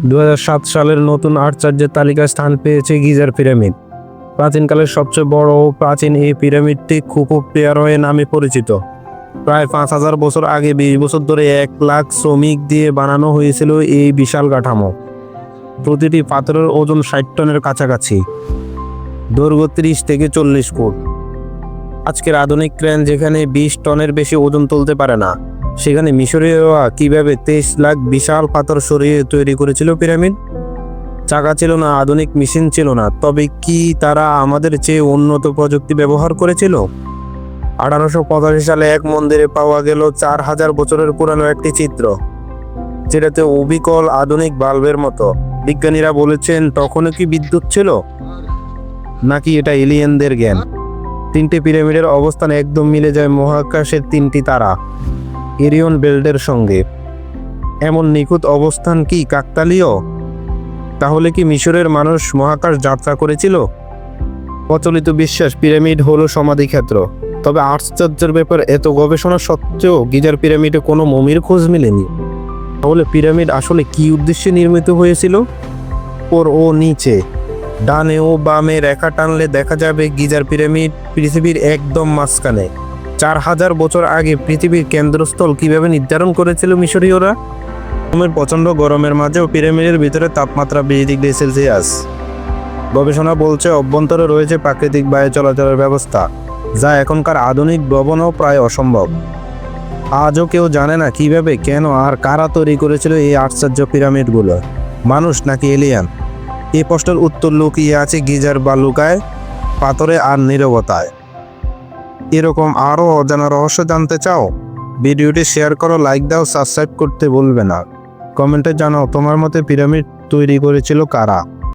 2007 সালের নতুন আশ্চর্যের তালিকায় স্থান পেয়েছে গিজার পিরামিড। প্রাচীনকালের সবচেয়ে বড় ও প্রাচীন এই পিরামিডটি খুফু পিরামিড নামে পরিচিত। প্রায় 5000 বছর আগে 20 বছর ধরে 1 লাখ শ্রমিক দিয়ে বানানো হয়েছিল এই বিশাল কাঠামো। প্রতিটি পাথরের ওজন 60 টনের কাছাকাছি, দৈর্ঘ্য 30 থেকে 40 ফুট। আজকের আধুনিক ক্রেন যেখানে 20 টনের বেশি ওজন তুলতে পারে না, সেখানে মিশরীয়রা কিভাবে 23 লাখ বিশাল পাথর সরিয়ে তৈরি করেছিল পিরামিড? চাকা ছিল না, আধুনিক মেশিন ছিল না, তবে কি তারা আমাদের চেয়ে উন্নত প্রযুক্তি ব্যবহার করেছিল? 1885 সালে এক মন্দিরে পাওয়া গেল 4000 বছরের পুরানো একটি চিত্র, যেটাতে অবিকল আধুনিক বাল্বের মতো। বিজ্ঞানীরা বলেছেন, তখনও কি বিদ্যুৎ ছিল, নাকি এটা এলিয়েনদের জ্ঞান? তিনটি পিরামিডের অবস্থান একদম মিলে যায় মহাকাশের 3টি তারা এরিয়ন বেল্টের সঙ্গে। এমন নিখুঁত অবস্থান কি কাকতালীয়? তাহলে কি মিশরের মানুষ মহাকাশ যাত্রা করেছিল? প্রচলিত বিশ্বাস পিরামিড হলো সমাধিক্ষেত্র। তবে আশ্চর্যের ব্যাপার, এত গবেষণা সত্ত্বেও গিজার পিরামিডে কোনো মমির খোঁজ মেলেনি। তাহলে পিরামিড আসলে কি উদ্দেশ্যে নির্মিত হয়েছিল? উপর ও নিচে, ডানে ও বামে রেখা টানলে দেখা যাবে গিজার পিরামিড পৃথিবীর একদম মাঝখানে। 4000 বছর আগে পৃথিবীর কেন্দ্রস্থল কিভাবে নির্ধারণ করেছিল মিশরীয়রা? প্রচণ্ড গরমের মাঝেও পিরামিডের ভিতরে তাপমাত্রা 20 ডিগ্রি সেলসিয়াস। গবেষণা বলছে অভ্যন্তরে রয়েছে প্রাকৃতিক বায়ু চলাচলের ব্যবস্থা, যা এখনকার আধুনিক ভবনও প্রায় অসম্ভব। আজও কেউ জানে না কিভাবে, কেন আর কারা তৈরি করেছিল এই আশ্চর্য পিরামিডগুলো। মানুষ নাকি এলিয়ান? এই প্রশ্নের উত্তর লুকিয়ে আছে গিজার বালুকায়, পাথরে আর নীরবতায়। এরকম আরও অজানা রহস্য জানতে চাও? ভিডিওটি শেয়ার করো, লাইক দাও, সাবস্ক্রাইব করতে ভুলবে না। কমেন্টে জানাও তোমার মতে পিরামিড তৈরি করেছিল কারা।